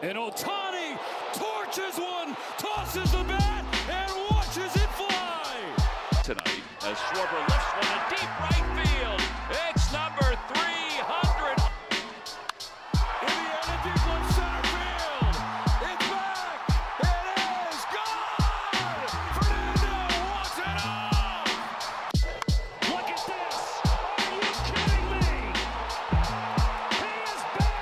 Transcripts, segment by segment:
And Ohtani torches one, tosses the bat, and watches it fly. Tonight, as Schwarber lifts one to deep right field, it's number 300. Indiana deep left center field. It's back. It is gone. Fernando wants it off. Look at this. Are you kidding me? He is back.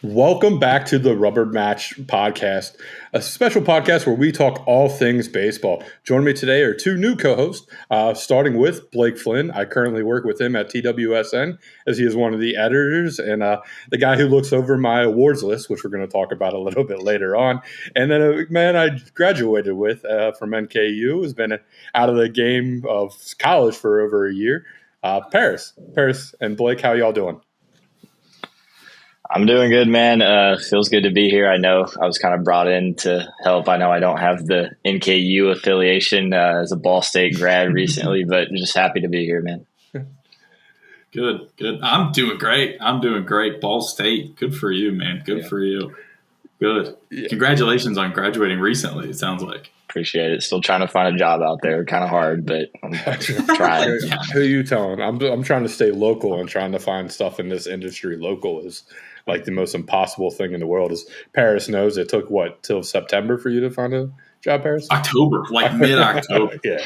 Welcome back to the Rubber Match Podcast, a special podcast where we talk all things baseball. Joining me today are two new co-hosts, starting with Blake Flynn. I currently work with him at TWSN as he is one of the editors and the guy who looks over my awards list, which we're going to talk about a little bit later on. And then a man I graduated with from NKU, has been out of the game of college for over a year, Paris. Paris and Blake, how y'all doing? I'm doing good, man. Feels good to be here. I know I was kind of brought in to help. I know I don't have the NKU affiliation as a Ball State grad recently, but just happy to be here, man. Good. I'm doing great. Ball State. Good for you, man. Good for you. Good. Yeah. Congratulations on graduating recently, it sounds like. Appreciate it. Still trying to find a job out there. Kind of hard, but I'm trying. Who are you telling? I'm trying to stay local and trying to find stuff in this industry. Local is like the most impossible thing in the world. As Paris knows, it took till September for you to find a job, Paris? October, like mid-October. Yeah.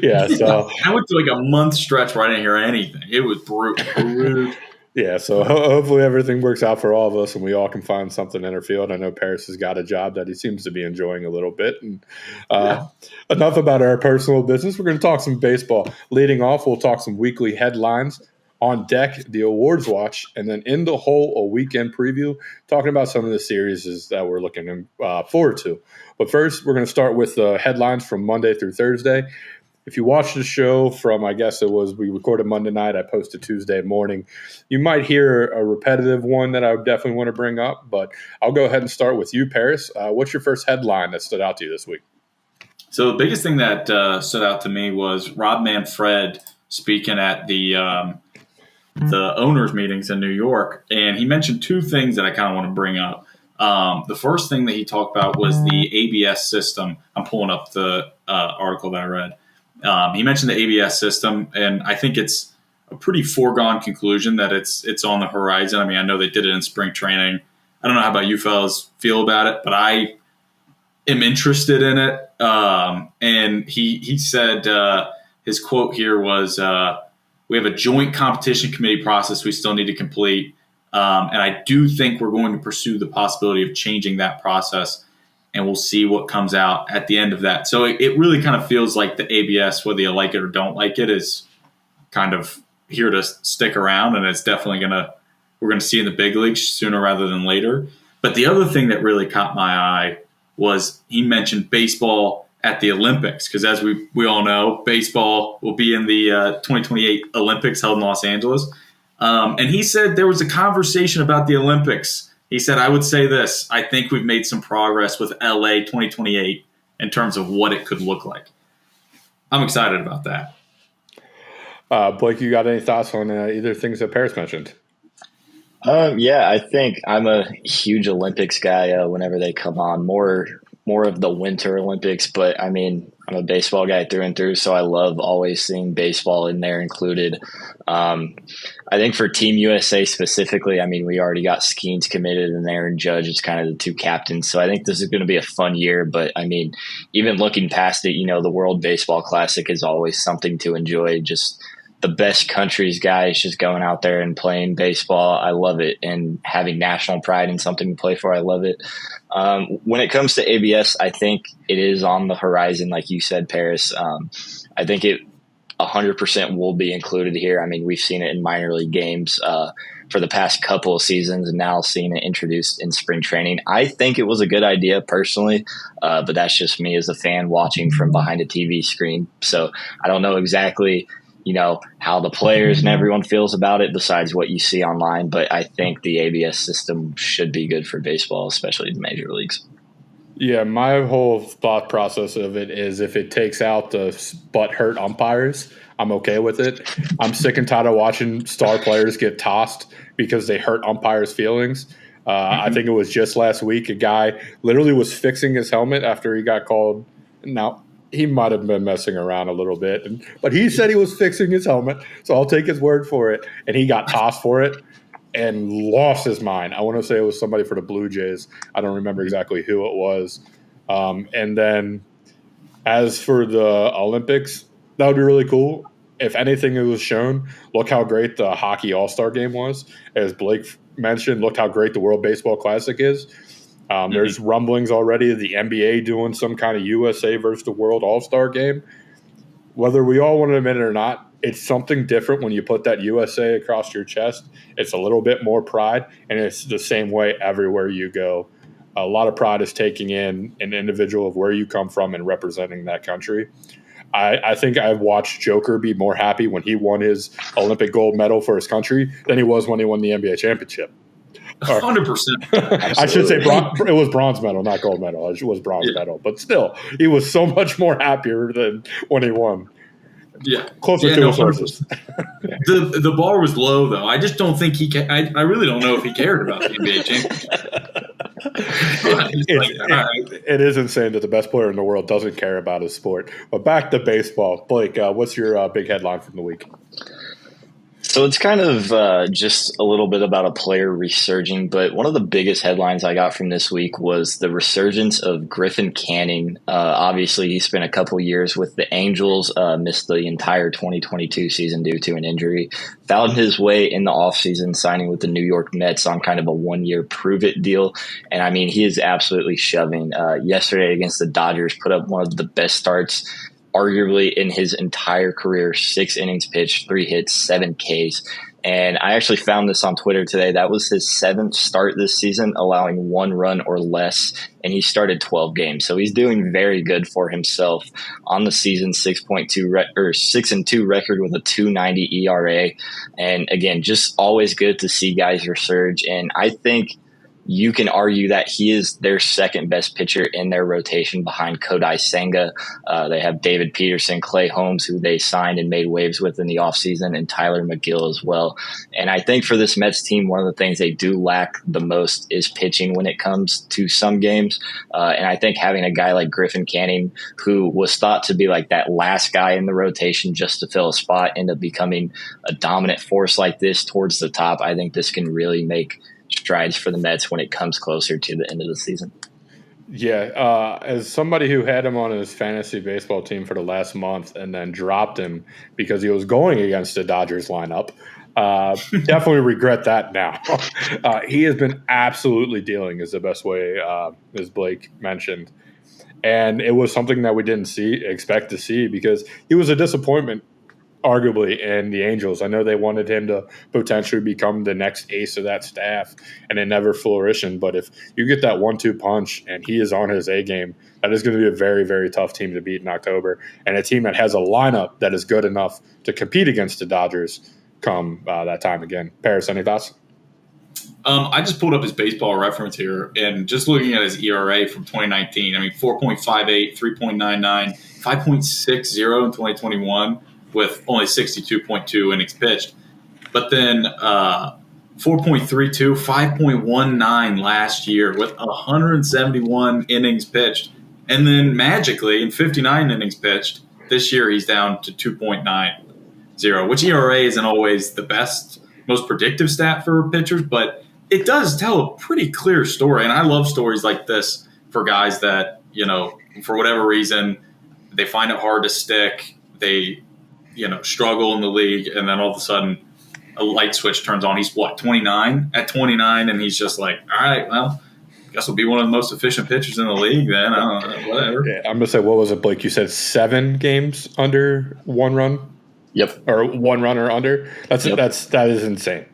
Yeah. So I went to like a month stretch where I didn't hear anything. It was brutal. Yeah, so hopefully everything works out for all of us and we all can find something in our field. I know Paris has got a job that he seems to be enjoying a little bit. And enough about our personal business. We're going to talk some baseball. Leading off, we'll talk some weekly headlines. On deck, the awards watch, and then in the hole, a weekend preview, talking about some of the series that we're looking forward to. But first, we're going to start with the headlines from Monday through Thursday. If you watch the show from, I guess it was, we recorded Monday night, I posted Tuesday morning, you might hear a repetitive one that I would definitely want to bring up, but I'll go ahead and start with you, Paris. What's your first headline that stood out to you this week? So the biggest thing that stood out to me was Rob Manfred speaking at the owners' meetings in New York, and he mentioned two things that I kind of want to bring up. The first thing that he talked about was the ABS system. I'm pulling up the article that I read. He mentioned the ABS system, and I think it's a pretty foregone conclusion that it's on the horizon. I mean, I know they did it in spring training. I don't know how about you fellas feel about it, but I am interested in it. And he said his quote here was, "We have a joint competition committee process we still need to complete, and I do think we're going to pursue the possibility of changing that process, and we'll see what comes out at the end of that." So it really kind of feels like the ABS, whether you like it or don't like it, is kind of here to stick around, and it's definitely we're going to see in the big leagues sooner rather than later. But the other thing that really caught my eye was he mentioned baseball at the Olympics, because as we all know, baseball will be in the 2028 Olympics held in Los Angeles. And he said there was a conversation about the Olympics. He said, "I would say this, I think we've made some progress with LA 2028 in terms of what it could look like." I'm excited about that. Blake, you got any thoughts on either things that Paris mentioned? Yeah, I think I'm a huge Olympics guy whenever they come on, more of the Winter Olympics, but I mean, I'm a baseball guy through and through, so I love always seeing baseball in there included. I think for Team USA specifically, I mean, we already got Skeens committed in there and Judge is kind of the two captains. So I think this is going to be a fun year. But I mean, even looking past it, the World Baseball Classic is always something to enjoy. Just the best countries guys just going out there and playing baseball. I love it. And having national pride in something to play for, I love it. When it comes to ABS, I think it is on the horizon, like you said, Paris. I think it 100% will be included here. I mean, we've seen it in minor league games for the past couple of seasons and now seeing it introduced in spring training. I think it was a good idea personally, but that's just me as a fan watching from behind a TV screen. So I don't know exactly how the players and everyone feels about it besides what you see online. But I think the ABS system should be good for baseball, especially the major leagues. Yeah, my whole thought process of it is if it takes out the butt hurt umpires, I'm okay with it. I'm sick and tired of watching star players get tossed because they hurt umpires' feelings. I think it was just last week a guy literally was fixing his helmet after he got called. Now, he might have been messing around a little bit, but he said he was fixing his helmet, so I'll take his word for it. And he got tossed for it and lost his mind. I want to say it was somebody for the Blue Jays. I don't remember exactly who it was. And then as for the Olympics, that would be really cool. If anything it was shown, look how great the hockey all-star game was. As Blake mentioned, look how great the World Baseball Classic is. There's rumblings already of the NBA doing some kind of USA versus the World all-star game. Whether we all want to admit it or not, it's something different when you put that USA across your chest. It's a little bit more pride, and it's the same way everywhere you go. A lot of pride is taking in an individual of where you come from and representing that country. I think I've watched Joker be more happy when he won his Olympic gold medal for his country than he was when he won the NBA championship. 100%. I should say it was bronze medal, not gold medal. It was bronze medal. But still, he was so much more happier than when he won. Yeah. Closer to his horses. The bar was low, though. I just don't think he – I really don't know if he cared about the NBA championship. It is insane that the best player in the world doesn't care about his sport. But back to baseball. Blake, what's your big headline from the week? So it's kind of just a little bit about a player resurging, but one of the biggest headlines I got from this week was the resurgence of Griffin Canning. Obviously, he spent a couple years with the Angels, missed the entire 2022 season due to an injury, found his way in the offseason, signing with the New York Mets on kind of a one-year prove-it deal. And, I mean, he is absolutely shoving. Yesterday against the Dodgers, put up one of the best starts arguably in his entire career, 6 innings pitched, 3 hits, 7 Ks. And I actually found this on Twitter today. That was his 7th start this season, allowing 1 run or less, and he started 12 games. So he's doing very good for himself on the season. 6-2 record with a 2.90 ERA. And again, just always good to see guys resurge. And I think you can argue that he is their second best pitcher in their rotation behind Kodai Senga. They have David Peterson, Clay Holmes, who they signed and made waves with in the offseason, and Tyler McGill as well. And I think for this Mets team, one of the things they do lack the most is pitching when it comes to some games. And I think having a guy like Griffin Canning, who was thought to be like that last guy in the rotation just to fill a spot, end up becoming a dominant force like this towards the top, I think this can really make strides for the Mets when it comes closer to the end of the season. Yeah, as somebody who had him on his fantasy baseball team for the last month and then dropped him because he was going against the Dodgers lineup, definitely regret that now. He has been absolutely dealing is the best way, as Blake mentioned. And it was something that we didn't expect to see because he was a disappointment arguably in the Angels. I know they wanted him to potentially become the next ace of that staff, and it never flourished. But if you get that 1-2 punch and he is on his A game, that is going to be a very, very tough team to beat in October, and a team that has a lineup that is good enough to compete against the Dodgers come that time again. Paris, any thoughts? I just pulled up his baseball reference here, and just looking at his ERA from 2019, I mean, 4.58, 3.99, 5.60 in 2021, with only 62.2 innings pitched. But then 4.32, 5.19 last year with 171 innings pitched. And then magically, in 59 innings pitched, this year he's down to 2.90, which ERA isn't always the best, most predictive stat for pitchers, but it does tell a pretty clear story. And I love stories like this for guys that, you know, for whatever reason, they find it hard to stick. They struggle in the league, and then all of a sudden a light switch turns on. He's 29 at 29, and he's just like, all right, well, I guess we'll be one of the most efficient pitchers in the league then. I don't know, whatever. Yeah, I'm going to say, what was it, Blake? You said 7 games under 1 run? Yep. Or 1 run or under? That is insane.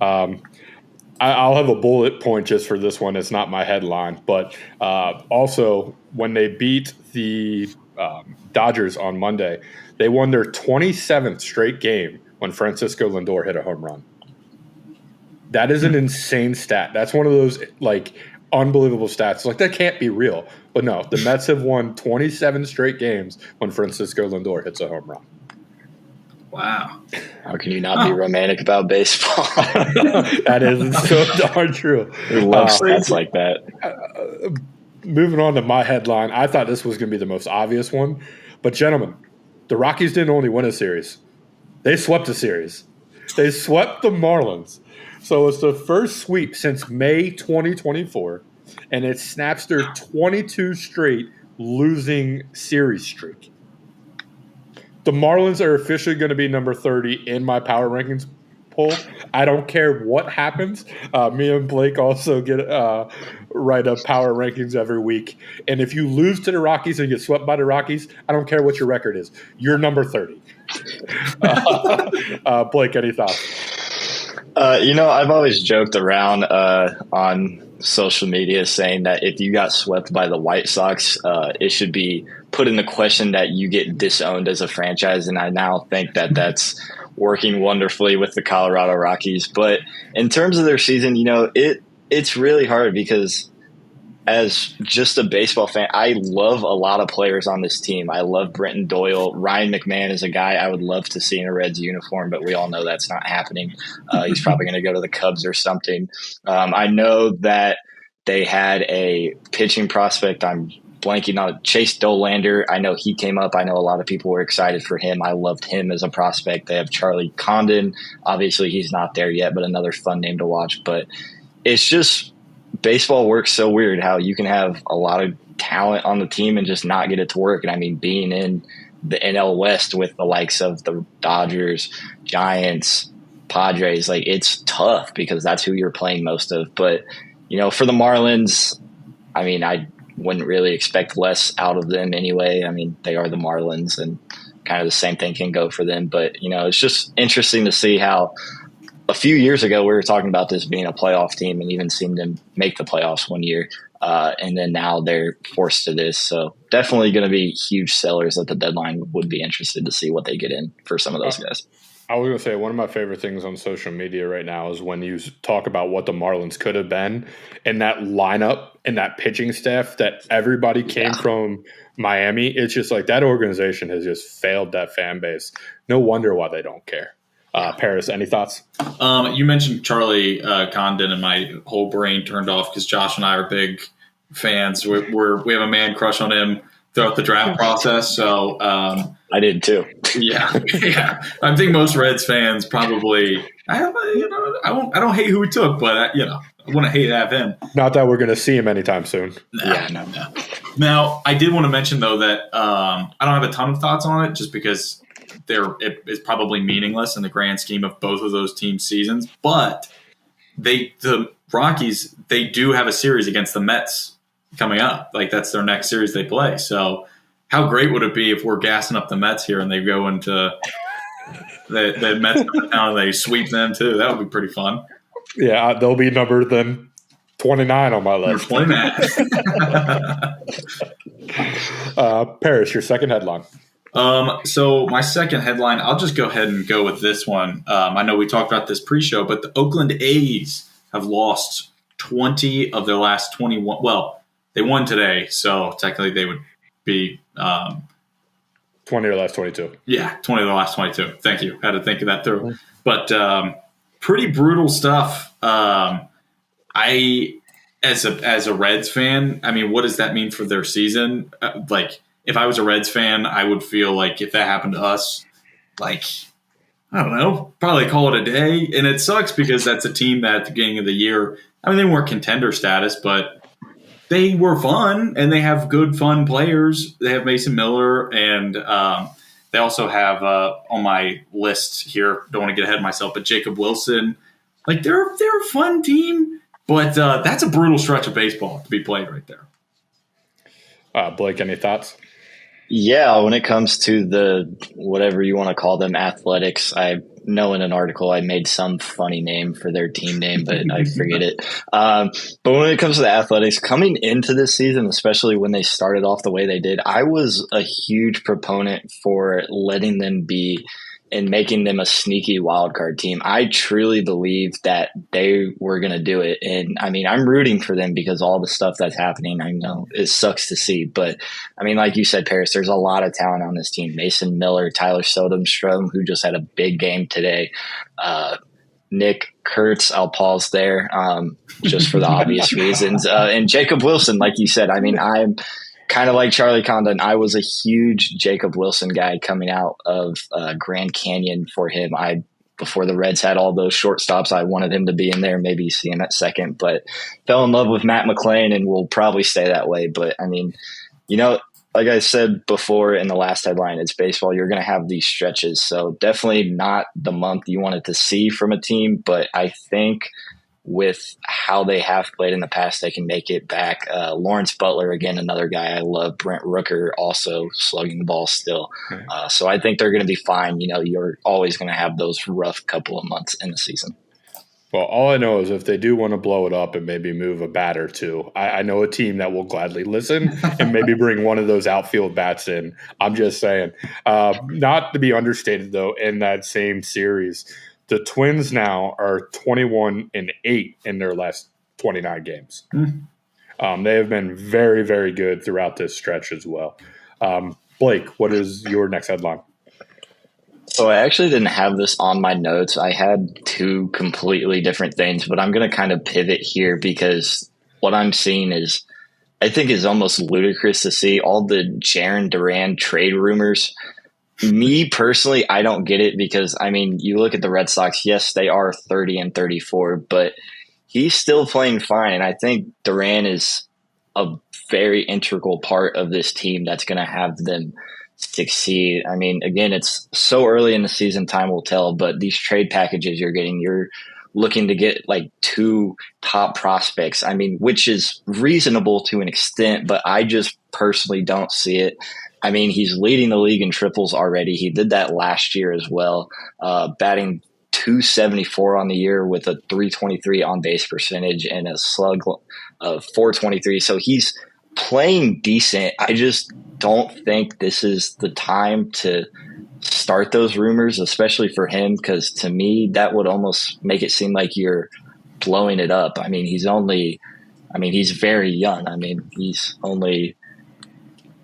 I'll have a bullet point just for this one. It's not my headline, but also when they beat the Dodgers on Monday, they won their 27th straight game when Francisco Lindor hit a home run. That is an insane stat. That's one of those, like, unbelievable stats. Like, that can't be real. But no, the Mets have won 27 straight games when Francisco Lindor hits a home run. Wow. How can you not be romantic about baseball? That is so darn true. We love stats like that. Moving on to my headline, I thought this was going to be the most obvious one. But, gentlemen, the Rockies didn't only win a series. They swept a series. They swept the Marlins. So it's the first sweep since May 2024, and it snaps their 22 straight losing series streak. The Marlins are officially going to be number 30 in my power rankings poll. I don't care what happens. Me and Blake also get write up power rankings every week. And if you lose to the Rockies and get swept by the Rockies, I don't care what your record is. You're number 30. Blake, any thoughts? I've always joked around on social media saying that if you got swept by the White Sox, it should be put in the question that you get disowned as a franchise. And I now think that that's working wonderfully with the Colorado Rockies. But in terms of their season, it's really hard because as just a baseball fan, I love a lot of players on this team. I love Brenton Doyle. Ryan McMahon is a guy I would love to see in a Reds uniform, but we all know that's not happening. He's probably going to go to the Cubs or something. I know that they had a pitching prospect. I'm blanking on Chase Dolander. I know he came up. I know a lot of people were excited for him. I loved him as a prospect. They have Charlie Condon. Obviously, he's not there yet, but another fun name to watch. But it's just baseball works so weird how you can have a lot of talent on the team and just not get it to work. And I mean, being in the NL West with the likes of the Dodgers, Giants, Padres, like, it's tough because that's who you're playing most of. But, for the Marlins, I mean, I wouldn't really expect less out of them anyway. I mean, they are the Marlins, and kind of the same thing can go for them. But, it's just interesting to see how a few years ago we were talking about this being a playoff team and even seeing them make the playoffs one year. And then now they're forced to this. So definitely going to be huge sellers at the deadline. Would be interested to see what they get in for some of those guys. I was going to say, one of my favorite things on social media right now is when you talk about what the Marlins could have been, and that lineup and that pitching staff that everybody came from Miami. It's just like that organization has just failed that fan base. No wonder why they don't care. Paris, any thoughts? You mentioned Charlie Condon, and my whole brain turned off because Josh and I are big fans. We have a man crush on him throughout the draft process. So I did too. Yeah. I think most Reds fans probably. I don't hate who we took, but I wouldn't hate to have him. Not that we're going to see him anytime soon. No. Now, I did want to mention though that I don't have a ton of thoughts on it, just because it is probably meaningless in the grand scheme of both of those teams' seasons. But the Rockies, they do have a series against the Mets coming up. Like, that's their next series they play. So how great would it be if we're gassing up the Mets here and they go into the Mets and they sweep them too? That would be pretty fun. Yeah, they'll be numbered then 29 on my list. Number 29. Paris, your second headline. So my second headline, I'll just go ahead and go with this one. I know we talked about this pre-show, but the Oakland A's have lost 20 of their last 21. Well, they won today, so technically they would be 20 of the last 22. Yeah, 20 of the last 22. Thank you. Had to think of that through. But pretty brutal stuff. As a Reds fan, I mean, what does that mean for their season? If I was a Reds fan, I would feel like if that happened to us, I don't know, probably call it a day. And it sucks because that's a team that at the beginning of the year, I mean, they weren't contender status, but they were fun, and they have good, fun players. They have Mason Miller, and they also have on my list here, don't want to get ahead of myself, but Jacob Wilson. They're a fun team, but that's a brutal stretch of baseball to be played right there. Blake, any thoughts? Yeah, when it comes to the whatever you want to call them, athletics, I know in an article I made some funny name for their team name, but I forget it. But when it comes to the athletics, coming into this season, especially when they started off the way they did, I was a huge proponent for letting them be and making them a sneaky wild card team. I truly believe that they were going to do it. And I mean, I'm rooting for them because all the stuff that's happening, I know it sucks to see. But I mean, like you said, Paris, there's a lot of talent on this team. Mason Miller, Tyler Soderstrom, who just had a big game today. Nick Kurtz, I'll pause there just for the obvious reasons. And Jacob Wilson, like you said, I mean, I'm kind of like Charlie Condon. I was a huge Jacob Wilson guy coming out of Grand Canyon for him. Before the Reds had all those shortstops, I wanted him to be in there, maybe see him at second, but fell in love with Matt McClain and will probably stay that way. But I mean, like I said before in the last headline, it's baseball. You're going to have these stretches. So definitely not the month you wanted to see from a team, but I think with how they have played in the past, they can make it back. Lawrence Butler, again, another guy I love. Brent Rooker also slugging the ball still. So I think they're going to be fine. You're always going to have those rough couple of months in the season. Well, all I know is if they do want to blow it up and maybe move a bat or two, I know a team that will gladly listen and maybe bring one of those outfield bats in. I'm just saying. Not to be understated, though, in that same series, the Twins now are 21-8 in their last 29 games. They have been very, very good throughout this stretch as well. Blake, what is your next headline? So I actually didn't have this on my notes. I had two completely different things, but I'm going to kind of pivot here because what I'm seeing I think is almost ludicrous to see all the Jarren Duran trade rumors. Me personally, I don't get it because, I mean, you look at the Red Sox, yes, they are 30-34, but he's still playing fine. And I think Duran is a very integral part of this team that's going to have them succeed. I mean, again, it's so early in the season, time will tell, but these trade packages you're looking to get like 2 top prospects. I mean, which is reasonable to an extent, but I just personally don't see it. I mean, he's leading the league in triples already. He did that last year as well, batting .274 on the year with a .323 on base percentage and a slug of .423. So he's playing decent. I just don't think this is the time to start those rumors, especially for him, because to me, that would almost make it seem like you're blowing it up. I mean, he's very young. I mean, he's only,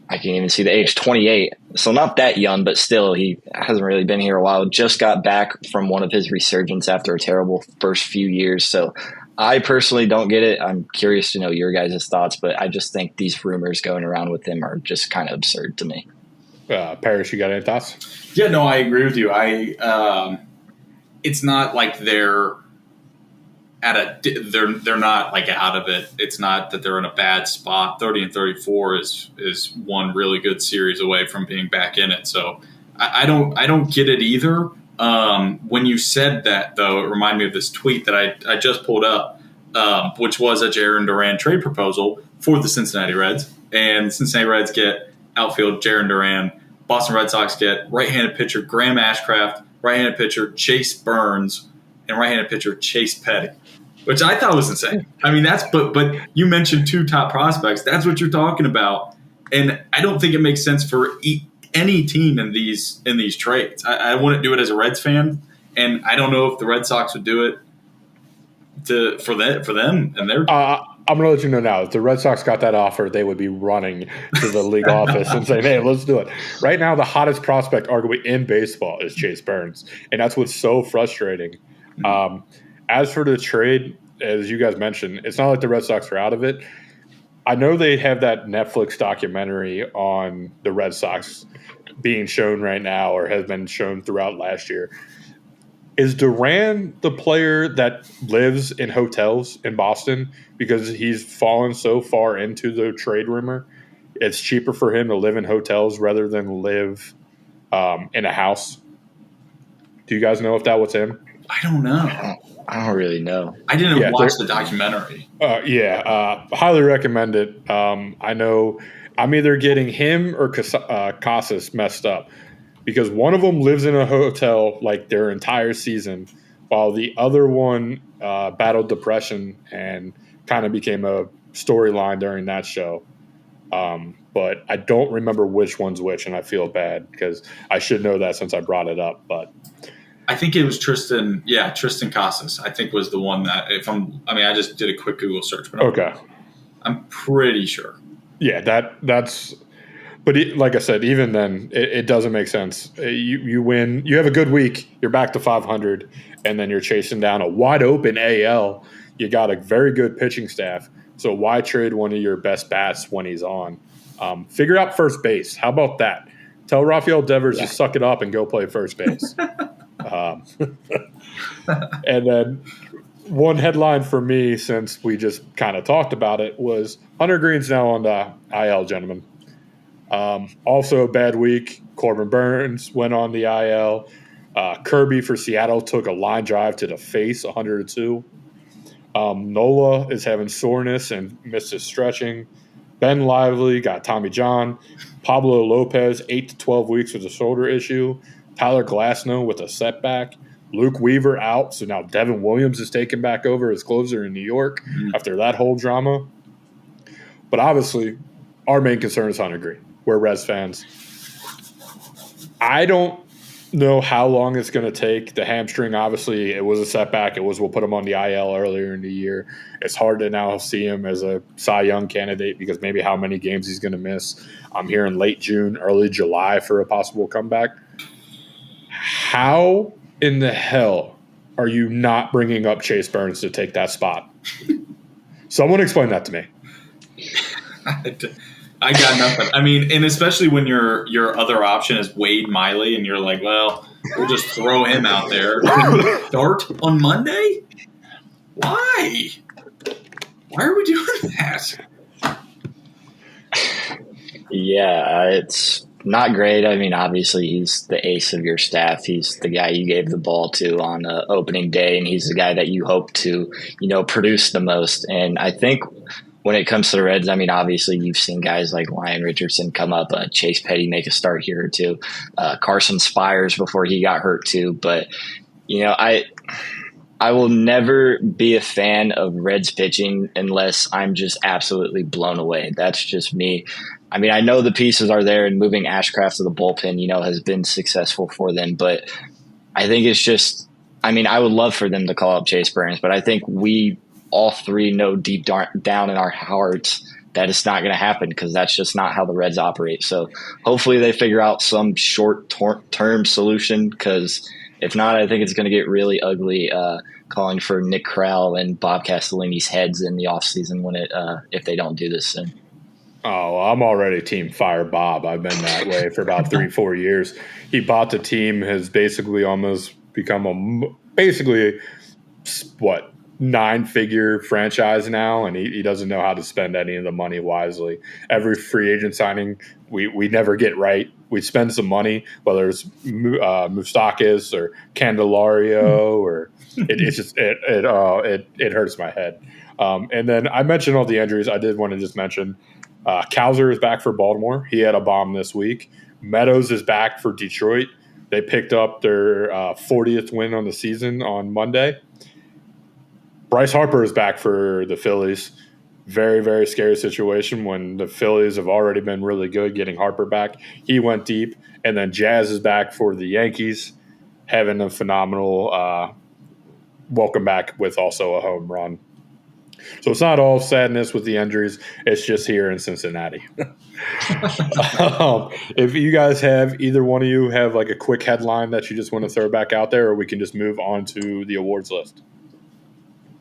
I can't even see the age, 28. So not that young, but still, he hasn't really been here a while. Just got back from one of his resurgence after a terrible first few years. So I personally don't get it. I'm curious to know your guys' thoughts, but I just think these rumors going around with him are just kind of absurd to me. Paris, you got any thoughts? Yeah, no, I agree with you. It's not like they're not like out of it. It's not that they're in a bad spot. 30-34 is one really good series away from being back in it. So I don't get it either. When you said that, though, it reminded me of this tweet that I just pulled up, which was a Jarren Duran trade proposal for the Cincinnati Reds. And the Cincinnati Reds get outfield Jarren Duran. Boston Red Sox get right-handed pitcher Graham Ashcraft, right-handed pitcher Chase Burns, and right-handed pitcher Chase Petty, which I thought was insane. I mean, but you mentioned 2 top prospects. That's what you're talking about. And I don't think it makes sense for any team in these trades. I wouldn't do it as a Reds fan, and I don't know if the Red Sox would do it for them and their. I'm going to let you know now. If the Red Sox got that offer, they would be running to the league office and saying, "Hey, let's do it." Right now, the hottest prospect, arguably in baseball, is Chase Burns, and that's what's so frustrating. As for the trade, as you guys mentioned, it's not like the Red Sox are out of it. I know they have that Netflix documentary on the Red Sox being shown right now or has been shown throughout last year. Is Duran the player that lives in hotels in Boston because he's fallen so far into the trade rumor? It's cheaper for him to live in hotels rather than live in a house. Do you guys know if that was him? I don't know. I don't really know. I didn't watch the documentary. Highly recommend it. I know I'm either getting him or Casas messed up because one of them lives in a hotel like their entire season while the other one battled depression and kind of became a storyline during that show. but I don't remember which one's which, and I feel bad because I should know that since I brought it up. But I think it was Tristan. Yeah, Tristan Casas. I think was the one that I just did a quick Google search, but okay, I'm pretty sure. Yeah, that's. But like I said, even then, it doesn't make sense. You win, you have a good week, you're back to 500, and then you're chasing down a wide open AL. You got a very good pitching staff, so why trade one of your best bats when he's on? Figure out first base. How about that? Tell Rafael Devers to suck it up and go play first base. And then one headline for me, since we just kind of talked about it, was Hunter Green's now on the IL, gentlemen. Also a bad week. Corbin Burns went on the IL. Kirby for Seattle took a line drive to the face, 102. Nola is having soreness and missed his stretching. Ben Lively got Tommy John. Pablo Lopez, 8 to 12 weeks with a shoulder issue. Tyler Glasnow with a setback. Luke Weaver out, so now Devin Williams is taking back over as closer in New York after that whole drama. But obviously, our main concern is Hunter Green. We're Reds fans. I don't know how long it's going to take. The hamstring, obviously, it was a setback. We'll put him on the IL earlier in the year. It's hard to now see him as a Cy Young candidate because maybe how many games he's going to miss. I'm hearing late June, early July for a possible comeback. How in the hell are you not bringing up Chase Burns to take that spot? Someone explain that to me. I got nothing. I mean, and especially when your other option is Wade Miley, and you're like, well, we'll just throw him out there. Start on Monday? Why? Why are we doing that? Yeah, it's not great. I mean, obviously, he's the ace of your staff. He's the guy you gave the ball to on opening day, and he's the guy that you hope to, produce the most. And I think when it comes to the Reds, I mean, obviously, you've seen guys like Ryan Richardson come up, Chase Petty make a start here or two, Carson Spires before he got hurt too. But, I will never be a fan of Reds pitching unless I'm just absolutely blown away. That's just me. I mean, I know the pieces are there, and moving Ashcraft to the bullpen, has been successful for them. But I think it's just – I mean, I would love for them to call up Chase Burns, but I think we all three know deep down in our hearts that it's not going to happen because that's just not how the Reds operate. So hopefully they figure out some short-term solution because if not, I think it's going to get really ugly calling for Nick Krall and Bob Castellini's heads in the offseason if they don't do this soon. Oh, I'm already team fire Bob. I've been that way for about 3-4 years. He bought the team, has basically almost become a 9-figure franchise now, and he doesn't know how to spend any of the money wisely. Every free agent signing, we never get right. We spend some money, whether it's Moustakas or Candelario, or it hurts my head. And then I mentioned all the injuries. I did want to just mention Cowser is back for Baltimore. He had a bomb this week. Meadows is back for Detroit. They picked up their 40th win on the season on Monday. Bryce Harper is back for the Phillies. Very, very scary situation when the Phillies have already been really good getting Harper back. He went deep. And then Jazz is back for the Yankees, having a phenomenal welcome back with also a home run. So it's not all sadness with the injuries. It's just here in Cincinnati. If you guys either one of you have like a quick headline that you just want to throw back out there, or we can just move on to the awards list.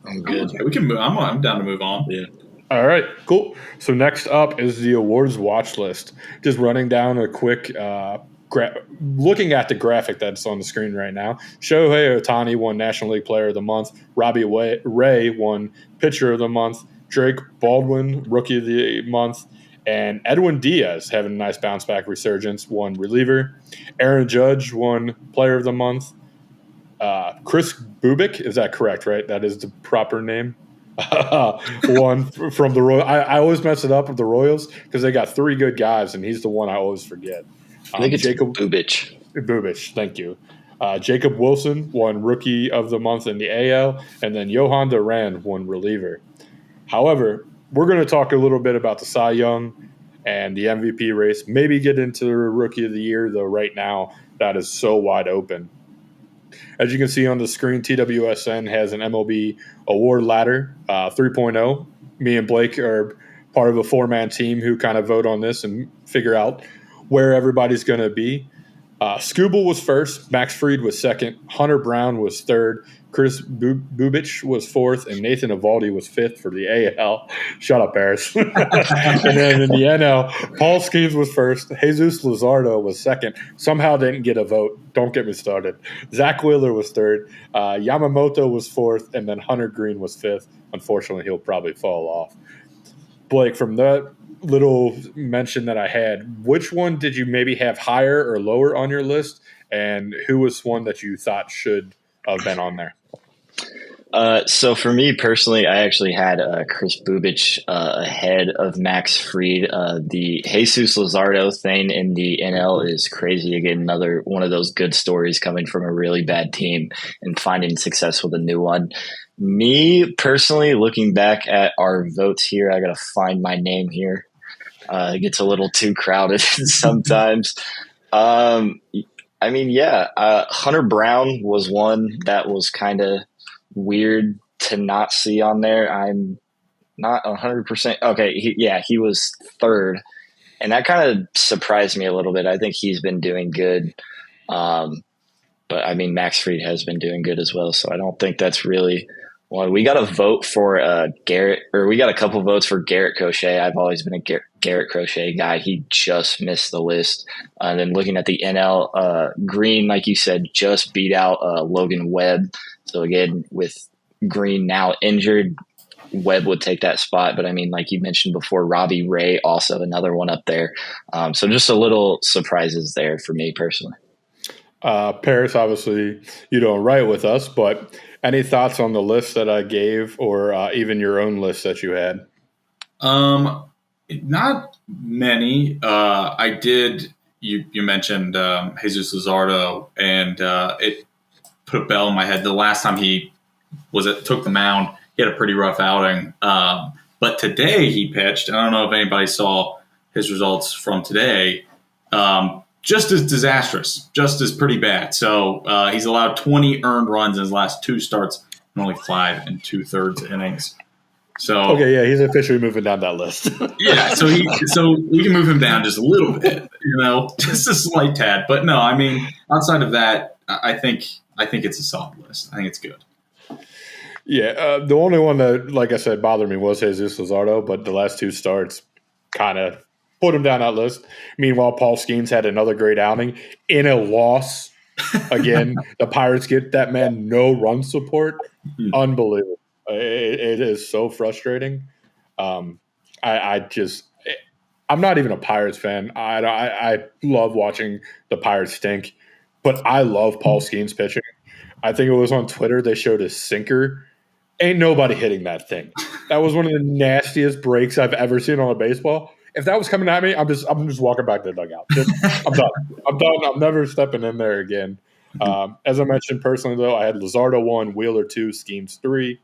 I'm good. Okay, we can move. I'm down to move on. Yeah. All right, cool. So next up is the awards watch list. Just running down a quick looking at the graphic that's on the screen right now. Shohei Ohtani won National League Player of the Month. Robbie Ray won Pitcher of the Month. Drake Baldwin, Rookie of the Month. And Edwin Diaz, having a nice bounce-back resurgence, won Reliever. Aaron Judge won Player of the Month. Chris Bubik, is that correct, right? That is the proper name. One from the Royals. I always mess it up with the Royals because they got 3 good guys, and he's the one I always forget. I think it's Jacob Bubich. Bubich, thank you. Jacob Wilson won Rookie of the Month in the AL, and then Johan Duran won Reliever. However, we're going to talk a little bit about the Cy Young. and the MVP race. Maybe get into the Rookie of the Year, though right now that is so wide open. As you can see on the screen, TWSN has an MLB Award Ladder 3.0. Me and Blake are part of a 4-man team who kind of vote on this and figure out where everybody's going to be. Scooble was first, Max Fried was second, Hunter Brown was third, Chris Bubich was fourth, and Nathan Eovaldi was fifth for the AL. Shut up, Paris. And then in the NL, Paul Skeens was first, Jesus Luzardo was second, somehow didn't get a vote. Don't get me started. Zach Wheeler was third, Yamamoto was fourth, and then Hunter Green was fifth. Unfortunately, he'll probably fall off. Blake, from that little mention that I had, which one did you maybe have higher or lower on your list, and who was one that you thought should have been on there? So for me personally, I actually had Chris Bubich ahead of Max Fried. The Jesus Luzardo thing in the NL is crazy. Again, another one of those good stories coming from a really bad team and finding success with a new one. Me personally, looking back at our votes here, I got to find my name here. It gets a little too crowded sometimes. Hunter Brown was one that was kind of weird to not see on there. I'm not 100%. Okay, he was third, and that kind of surprised me a little bit. I think he's been doing good. But I mean, Max Fried has been doing good as well, so I don't think that's really one. We got a vote for Garrett, or we got a couple votes for Garrett Crochet. I've always been a Garrett Crochet guy. He just missed the list. And then looking at the NL, Green, like you said, just beat out Logan Webb. So again, with Green now injured, Webb would take that spot. But I mean, like you mentioned before, Robbie Ray, also another one up there. So just a little surprises there for me personally. Paris, obviously, you don't write with us, but any thoughts on the list that I gave, or even your own list that you had? Not many. I did. You mentioned Jesus Luzardo, and it put a bell in my head. The last time he took the mound, he had a pretty rough outing. But today he pitched. I don't know if anybody saw his results from today. Just as disastrous, just as pretty bad. So he's allowed 20 earned runs in his last 2 starts and only 5 2/3 innings. So okay, yeah, he's officially moving down that list. Yeah, so we can move him down just a little bit, just a slight tad. But no, I mean, outside of that, I think it's a solid list. I think it's good. Yeah, the only one that, like I said, bothered me was Jesus Luzardo, but the last 2 starts kind of put him down that list. Meanwhile, Paul Skeens had another great outing in a loss. Again, the Pirates get that man no run support. Unbelievable. It is so frustrating. I'm not even a Pirates fan. I love watching the Pirates stink, but I love Paul Skeens pitching. I think it was on Twitter they showed his sinker. Ain't nobody hitting that thing. That was one of the nastiest breaks I've ever seen on a baseball. If that was coming at me, I'm just walking back to the dugout. I'm done. I'm never stepping in there again. As I mentioned personally, though, I had Luzardo 1, Wheeler 2, Skeens 3.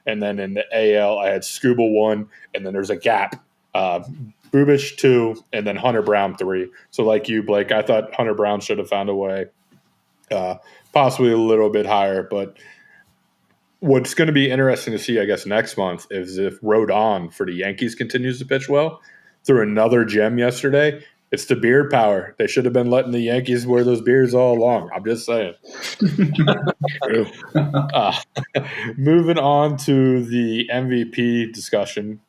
And then in the AL, I had Scooble 1, and then there's a gap. Bubich 2, and then Hunter Brown 3. So like you, Blake, I thought Hunter Brown should have found a way, possibly a little bit higher. But what's going to be interesting to see, I guess, next month is if Rodon for the Yankees continues to pitch well. Threw another gem yesterday. It's the beard power. They should have been letting the Yankees wear those beards all along. I'm just saying. Moving on to the MVP discussion.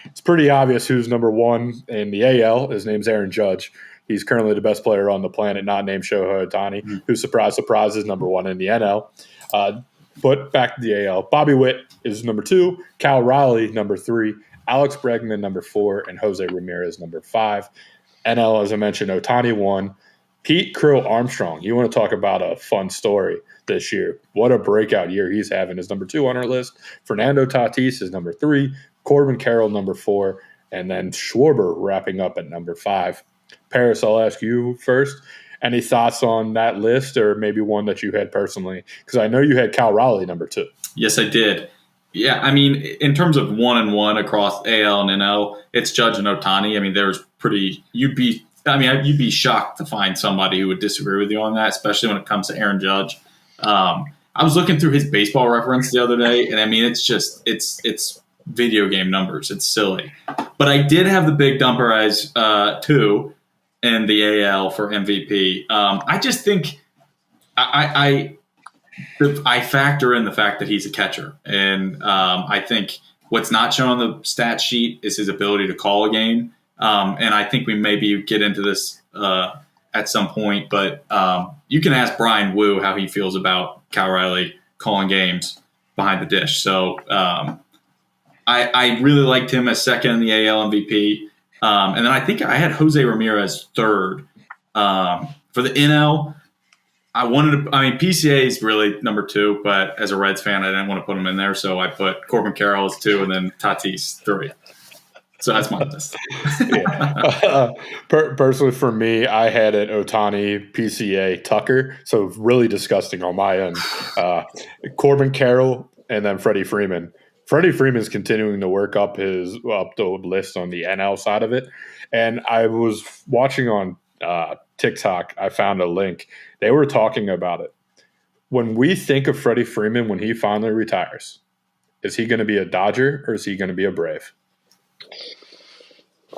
It's pretty obvious who's number 1 in the AL. His name's Aaron Judge. He's currently the best player on the planet, not named Shohei Ohtani, who, surprise, surprise, is number 1 in the NL. But back to the AL. Bobby Witt is number 2. Cal Raleigh, number 3. Alex Bregman, number 4. And Jose Ramirez, number 5. NL, as I mentioned, Ohtani 1. Pete Crow Armstrong. You want to talk about a fun story this year. What a breakout year he's having is number 2 on our list. Fernando Tatis is number 3. Corbin Carroll, number 4. And then Schwarber wrapping up at number 5. Paris, I'll ask you first. Any thoughts on that list, or maybe one that you had personally? Because I know you had Cal Raleigh number 2. Yes, I did. Yeah, I mean, in terms of 1-1 across AL and NL, it's Judge and Ohtani. I mean, you'd be shocked to find somebody who would disagree with you on that, especially when it comes to Aaron Judge. I was looking through his baseball reference the other day, and I mean, it's video game numbers. It's silly. But I did have the big dumper as 2 in the AL for MVP. I just think I factor in the fact that he's a catcher, and I think what's not shown on the stat sheet is his ability to call a game. And I think we maybe get into this at some point, but you can ask Brian Wu how he feels about Cal Riley calling games behind the dish. So I really liked him as second in the AL MVP. And then I think I had Jose Ramirez third. For the NL, PCA is really number 2, but as a Reds fan, I didn't want to put him in there. So I put Corbin Carroll as 2 and then Tatis 3. So that's my list. Personally, for me, I had it Ohtani, PCA, Tucker. So really disgusting on my end. Corbin Carroll and then Freddie Freeman. Freddie Freeman's continuing to work up the list on the NL side of it. And I was watching on TikTok, I found a link. They were talking about it. When we think of Freddie Freeman when he finally retires, is he going to be a Dodger or is he going to be a Brave?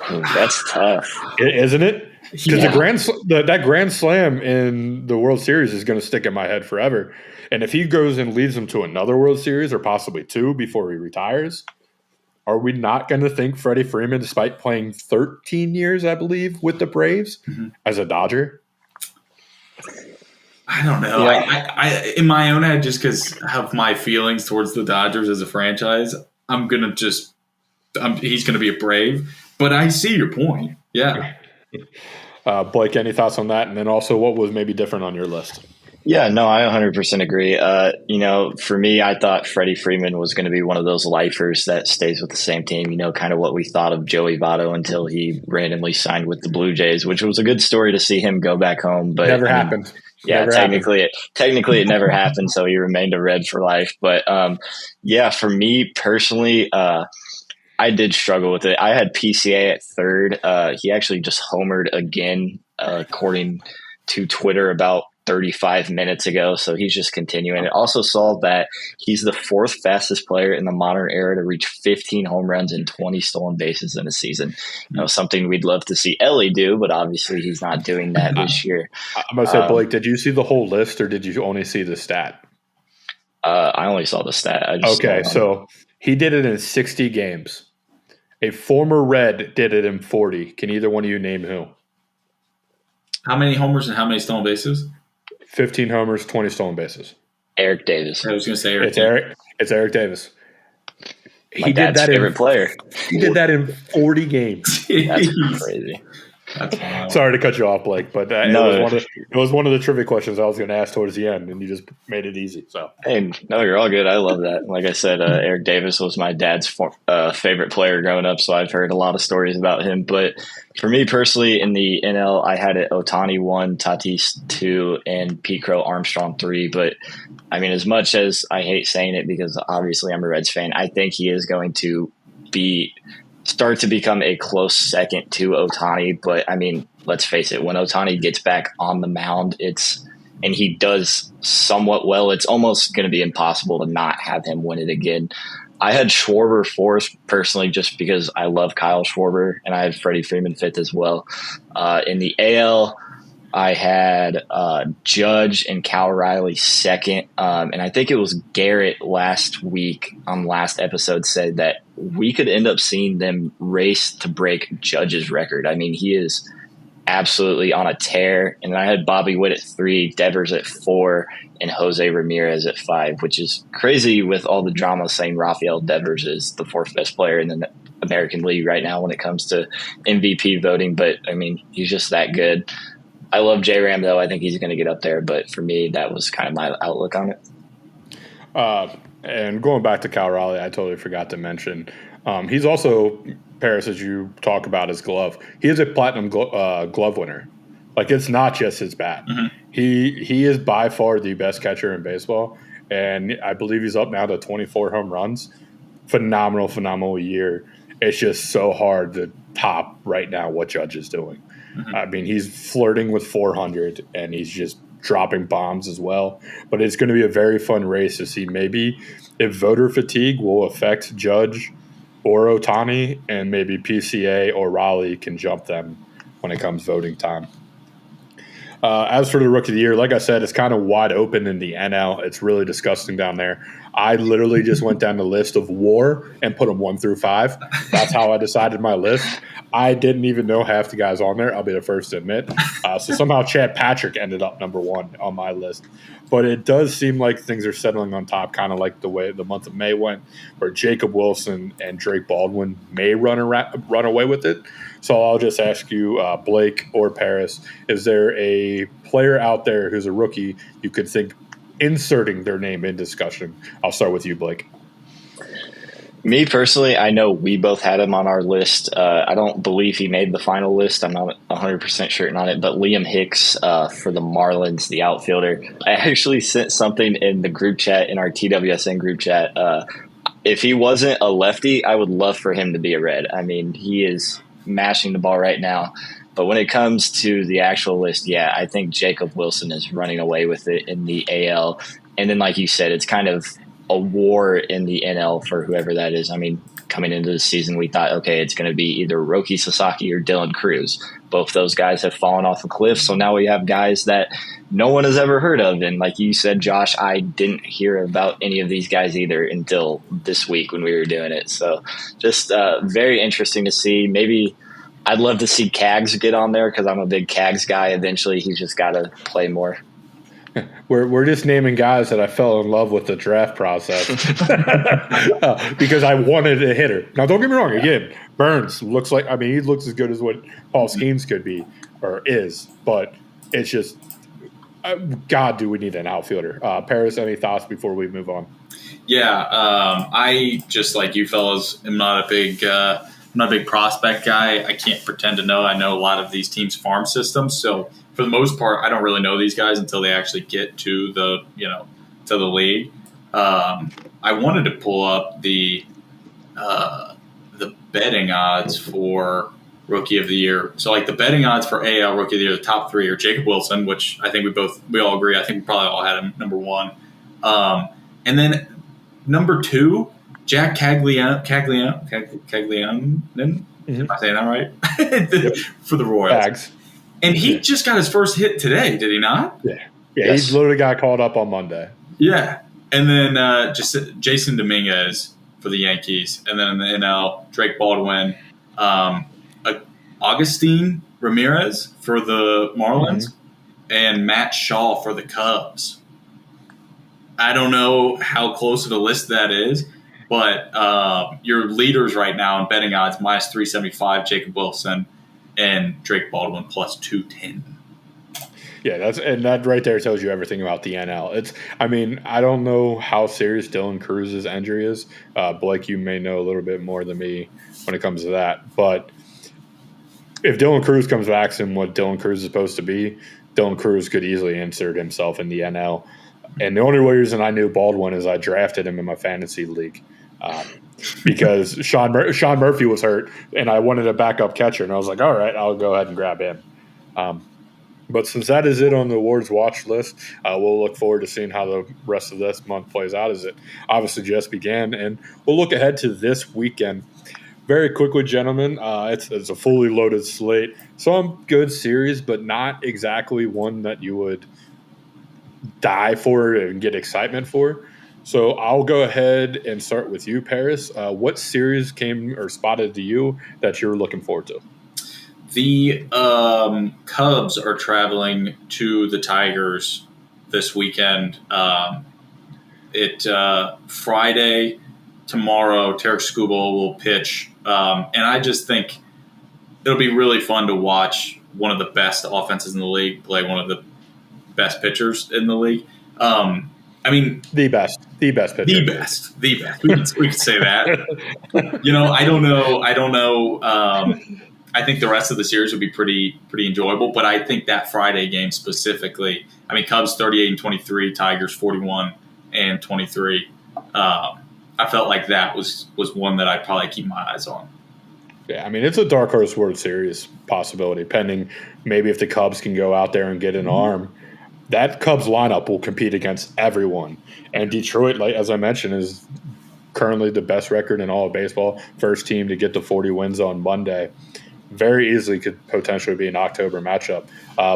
That's tough, isn't it? Because that grand slam in the World Series is going to stick in my head forever. And if he goes and leads them to another World Series or possibly 2 before he retires, are we not going to think Freddie Freeman, despite playing 13 years, I believe, with the Braves, as a Dodger? I don't know. I in my own head, just because of my feelings towards the Dodgers as a franchise, he's going to be a Brave. But I see your point. Yeah. Blake, any thoughts on that? And then also, what was maybe different on your list? Yeah, no, I 100% agree. For me, I thought Freddie Freeman was going to be one of those lifers that stays with the same team, kind of what we thought of Joey Votto until he randomly signed with the Blue Jays, which was a good story to see him go back home. But never happened. Yeah, technically it never happened, so he remained a Red for life. But for me personally, I did struggle with it. I had PCA at third. He actually just homered again, according to Twitter, about 35 minutes ago. So he's just continuing. It also saw that he's the 4th fastest player in the modern era to reach 15 home runs and 20 stolen bases in a season. Something we'd love to see Ellie do, but obviously he's not doing that this year. I'm going to say, Blake, did you see the whole list or did you only see the stat? I only saw the stat. So he did it in 60 games. A former Red did it in 40. Can either one of you name who? How many homers and how many stolen bases? 15 homers, 20 stolen bases. Eric Davis. I was going to say It's Eric Davis. My dad's favorite player. He did that in 40 games. That's crazy. Sorry to cut you off, Blake, but it was one of the trivia questions I was going to ask towards the end, and you just made it easy. So, hey, no, you're all good. I love that. Like I said, Eric Davis was my dad's favorite player growing up, so I've heard a lot of stories about him. But for me personally, in the NL, I had it Ohtani 1, Tatis 2, and Pete Crow Armstrong 3. But I mean, as much as I hate saying it because obviously I'm a Reds fan, I think he is going to start to become a close second to Ohtani. But I mean, let's face it, when Ohtani gets back on the mound, and he does somewhat well, it's almost going to be impossible to not have him win it again. I had Schwarber 4th personally, just because I love Kyle Schwarber, and I had Freddie Freeman 5th as well. In the AL, I had Judge and Cal Riley 2nd. And I think it was Garrett last week on last episode said that we could end up seeing them race to break Judge's record. I mean, he is absolutely on a tear. And then I had Bobby Witt at 3, Devers at 4, and Jose Ramirez at 5, which is crazy with all the drama saying Rafael Devers is the 4th best player in the American League right now when it comes to MVP voting. But, I mean, he's just that good. I love J-Ram, though. I think he's going to get up there. But for me, that was kind of my outlook on it. And going back to Cal Raleigh, I totally forgot to mention. He's also, Paris, as you talk about his glove, he is a platinum glove winner. Like, it's not just his bat. Mm-hmm. He is by far the best catcher in baseball. And I believe he's up now to 24 home runs. phenomenal year. It's just so hard to top right now what Judge is doing. Mm-hmm. I mean, he's flirting with 400, and he's just dropping bombs as well. But it's going to be a very fun race to see maybe if voter fatigue will affect Judge or Ohtani, and maybe PCA or Raleigh can jump them when it comes voting time. As for the Rookie of the Year, like I said, it's kind of wide open in the NL. It's really disgusting down there. I literally just went down the list of WAR and put them 1 through 5. That's how I decided my list. I didn't even know half the guys on there. I'll be the first to admit. So somehow Chad Patrick ended up number 1 on my list. But it does seem like things are settling on top, kind of like the way the month of May went, where Jacob Wilson and Drake Baldwin may run away with it. So I'll just ask you, Blake or Paris, is there a player out there who's a rookie you could think inserting their name in discussion? I'll start with you, Blake. Me personally, I know we both had him on our list. I don't believe he made the final list. I'm not 100% certain on it, but Liam Hicks for the Marlins, the outfielder. I actually sent something in the group chat, in our TWSN group chat. If he wasn't a lefty, I would love for him to be a red. I mean, he is mashing the ball right now. But when it comes to the actual list, yeah, I think Jacob Wilson is running away with it in the AL. And then, like you said, it's kind of a war in the NL for whoever that is. I mean, coming into the season, we thought, okay, it's going to be either Roki Sasaki or Dylan Cruz. Both those guys have fallen off a cliff. So now we have guys that no one has ever heard of. And like you said, Josh, I didn't hear about any of these guys either until this week when we were doing it. So just very interesting to see. Maybe I'd love to see Cags get on there because I'm a big Cags guy. Eventually, he's just got to play more. We're just naming guys that I fell in love with the draft process because I wanted a hitter. Now, don't get me wrong. Again, Burns looks like – I mean, he looks as good as what Paul Skeens could be or is, but it's just God, do we need an outfielder. Paris, any thoughts before we move on? Yeah, I just like you fellas am not a big prospect guy. I can't pretend to know. I know a lot of these teams' farm systems, so – for the most part, I don't really know these guys until they actually get to the league. I wanted to pull up the betting odds for Rookie of the Year. So, like the betting odds for AL Rookie of the Year, the top 3 are Jacob Wilson, which I think we all agree. I think we probably all had him number 1, and then number 2, Jack Caglianone. Am I saying that right? Yep. For the Royals. Bags. And he just got his first hit today, did he not? Yeah. Yes. He literally got called up on Monday. Yeah. And then just Jason Dominguez for the Yankees. And then in the NL, Drake Baldwin, Augustine Ramirez for the Marlins, and Matt Shaw for the Cubs. I don't know how close of a list that is, but your leaders right now in betting odds, minus 375, Jacob Wilson, and Drake Baldwin plus 210. Yeah, that right there tells you everything about the NL. I don't know how serious Dylan Cruz's injury is. Blake, you may know a little bit more than me when it comes to that. But if Dylan Cruz comes back and what Dylan Cruz is supposed to be, Dylan Cruz could easily insert himself in the NL. And the only reason I knew Baldwin is I drafted him in my fantasy league. Because Sean Murphy was hurt, and I wanted a backup catcher, and I was like, all right, I'll go ahead and grab him. But since that is it on the awards watch list, we'll look forward to seeing how the rest of this month plays out as it obviously just began. And we'll look ahead to this weekend. Very quickly, gentlemen, it's a fully loaded slate. Some good series, but not exactly one that you would die for and get excitement for. So I'll go ahead and start with you, Paris. What series came or spotted to you that you're looking forward to? The Cubs are traveling to the Tigers this weekend. Friday, tomorrow, Tarek Skubal will pitch. And I just think it'll be really fun to watch one of the best offenses in the league play one of the best pitchers in the league. The best pitcher. The best. We could say that. I don't know. I think the rest of the series would be pretty enjoyable, but I think that Friday game specifically, Cubs 38-23, Tigers 41-23. I I felt like that was one that I'd probably keep my eyes on. Yeah, I mean, it's a dark horse World Series possibility, pending maybe if the Cubs can go out there and get an arm. That Cubs lineup will compete against everyone. And Detroit, like as I mentioned, is currently the best record in all of baseball. First team to get to 40 wins on Monday. Very easily could potentially be an October matchup.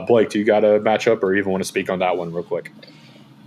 Blake, do you got a matchup or even want to speak on that one real quick?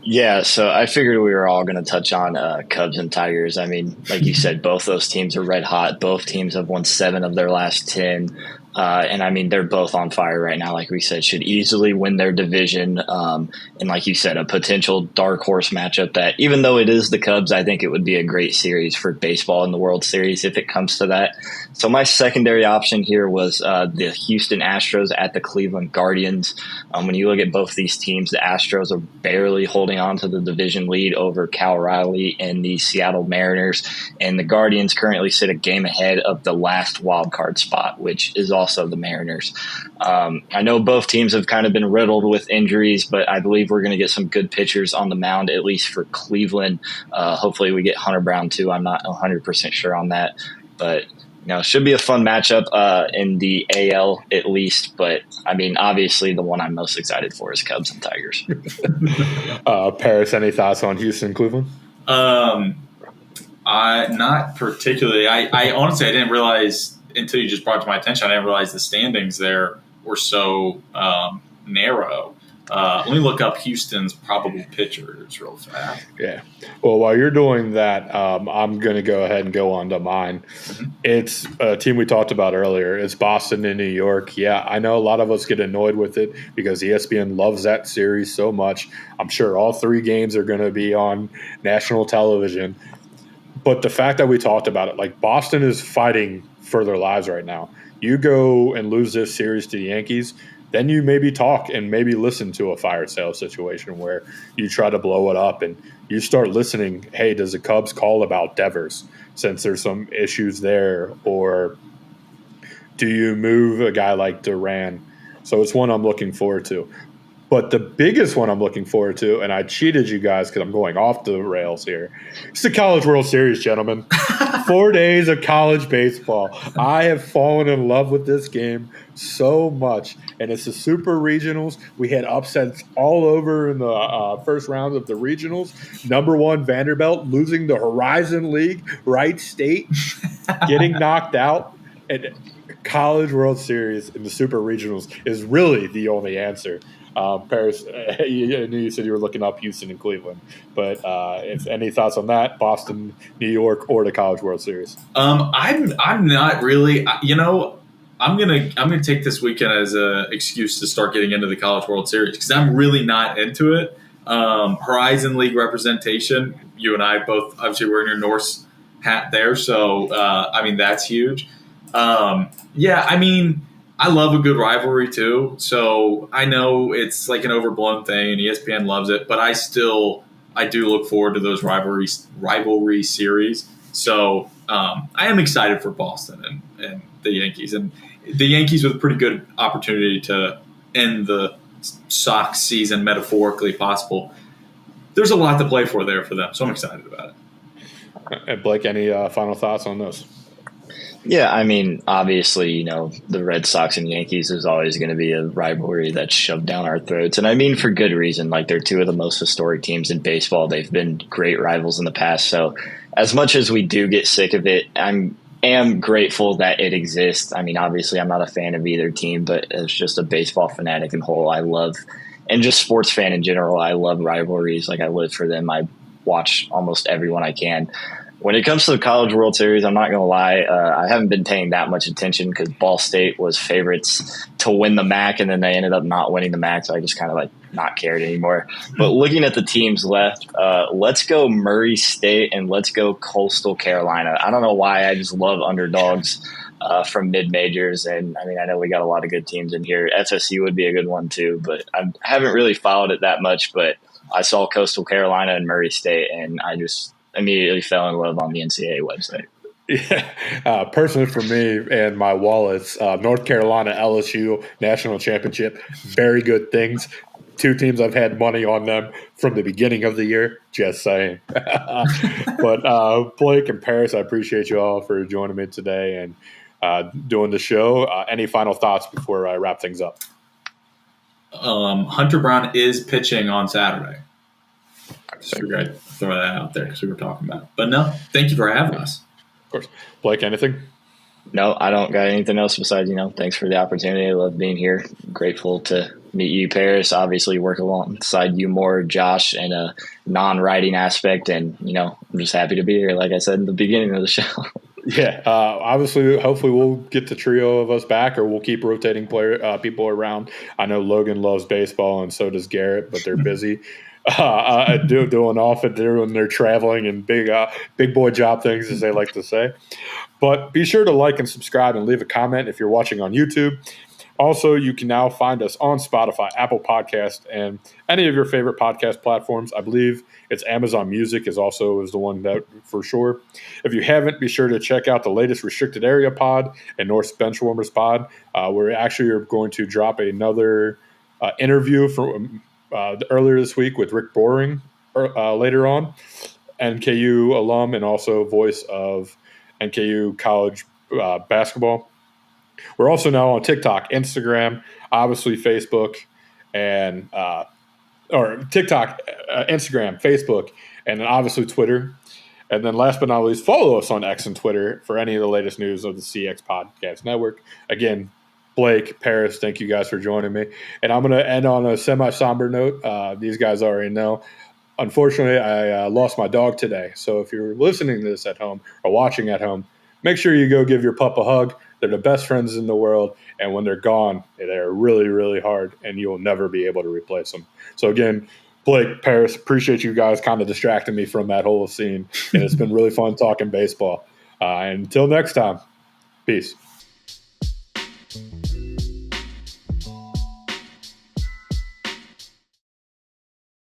Yeah, so I figured we were all going to touch on Cubs and Tigers. I mean, like you said, both those teams are red hot. Both teams have won 7 of their last 10. And I mean, they're both on fire right now. Like we said, should easily win their division. And like you said, a potential dark horse matchup that even though it is the Cubs, I think it would be a great series for baseball in the World Series if it comes to that. So my secondary option here was the Houston Astros at the Cleveland Guardians. When you look at both these teams, the Astros are barely holding on to the division lead over Cal Raleigh and the Seattle Mariners. And the Guardians currently sit a game ahead of the last wild card spot, which is also the Mariners. I know both teams have kind of been riddled with injuries, but I believe we're going to get some good pitchers on the mound, at least for Cleveland. Hopefully we get Hunter Brown too. I'm not 100% sure on that, but should be a fun matchup in the AL at least. But I mean, obviously the one I'm most excited for is Cubs and Tigers. Paris, any thoughts on Houston, Cleveland? Not particularly. I honestly, I didn't realize until you just brought it to my attention, I didn't realize the standings there were so narrow. Let me look up Houston's probable pitchers real fast. Yeah. Well, while you're doing that, I'm going to go ahead and go on to mine. Mm-hmm. It's a team we talked about earlier. It's Boston and New York. Yeah, I know a lot of us get annoyed with it because ESPN loves that series so much. I'm sure all 3 games are going to be on national television. But the fact that we talked about it, like Boston is fighting for their lives right now. You go and lose this series to the Yankees, then you maybe talk and maybe listen to a fire sale situation where you try to blow it up and you start listening, hey, does the Cubs call about Devers since there's some issues there? Or do you move a guy like Duran? So it's one I'm looking forward to. But the biggest one I'm looking forward to, and I cheated you guys because I'm going off the rails here, it's the College World Series, gentlemen. 4 days of college baseball. I have fallen in love with this game so much. And it's the super regionals. We had upsets all over in the first round of the regionals. Number 1, Vanderbilt, losing the Horizon League, Wright State, getting knocked out. And College World Series in the super regionals is really the only answer. Paris, I knew you said you were looking up Houston and Cleveland, but if any thoughts on that, Boston, New York, or the College World Series? I'm not really. I'm gonna take this weekend as an excuse to start getting into the College World Series because I'm really not into it. Horizon League representation. You and I both obviously wearing your Norse hat there, so I mean that's huge. Yeah, I mean. I love a good rivalry too, so I know it's like an overblown thing and ESPN loves it, but I do look forward to those rivalry series. So I am excited for Boston and the Yankees. And the Yankees with a pretty good opportunity to end the Sox season metaphorically possible. There's a lot to play for there for them, so I'm excited about it. And Blake, any final thoughts on this? Yeah, I mean, obviously, the Red Sox and Yankees is always going to be a rivalry that's shoved down our throats. And I mean, for good reason. Like, they're 2 of the most historic teams in baseball. They've been great rivals in the past. So as much as we do get sick of it, am grateful that it exists. I mean, obviously, I'm not a fan of either team, but as just a baseball fanatic in whole, I love, and just sports fan in general, I love rivalries. Like, I live for them. I watch almost everyone I can. When it comes to the College World Series, I'm not going to lie, I haven't been paying that much attention because Ball State was favorites to win the MAC, and then they ended up not winning the MAC, so I just kind of not cared anymore. But looking at the teams left, let's go Murray State and let's go Coastal Carolina. I don't know why, I just love underdogs from mid-majors, and I mean, I know we got a lot of good teams in here. FSU would be a good one too, but I haven't really followed it that much, but I saw Coastal Carolina and Murray State, and I just immediately fell in love on the NCAA website. Yeah, personally for me and my wallets, North Carolina LSU national championship, very good things. two teams I've had money on them from the beginning of the year. Just saying. But Blake and Paris, I appreciate you all for joining me today and doing the show. Any final thoughts before I wrap things up? Hunter Brown is pitching on Saturday. Just figured I'd throw that out there because we were talking about it. But no, thank you for having us. Of course. Blake, anything? No, I don't got anything else besides, thanks for the opportunity. I love being here. Grateful to meet you, Paris. Obviously, work alongside you more, Josh, in a non-writing aspect. And, I'm just happy to be here, like I said in the beginning of the show. Yeah, obviously, hopefully we'll get the trio of us back, or we'll keep rotating people around. I know Logan loves baseball, and so does Garrett, but they're busy doing off and doing their traveling and big boy job things, as they like to say. But be sure to like and subscribe and leave a comment if you're watching on YouTube. Also, you can now find us on Spotify, Apple Podcast, and any of your favorite podcast platforms. I believe it's Amazon Music is the one that for sure. If you haven't, be sure to check out the latest Restricted Area pod and North Benchwarmers pod. We're actually going to drop another interview from earlier this week with Rick Boring later on, NKU alum and also voice of NKU college basketball. We're also now on TikTok, Instagram, obviously Facebook, and TikTok, Instagram, Facebook, and then obviously Twitter. And then last but not least, follow us on X and Twitter for any of the latest news of the CX Podcast Network. Again, Blake, Paris, thank you guys for joining me. And I'm going to end on a semi-somber note. These guys already know. Unfortunately, I lost my dog today. So if you're listening to this at home or watching at home, make sure you go give your pup a hug. They're the best friends in the world, and when they're gone, they're really, really hard, and you'll never be able to replace them. So again, Blake, Paris, appreciate you guys kind of distracting me from that whole scene, and it's been really fun talking baseball. And until next time, peace.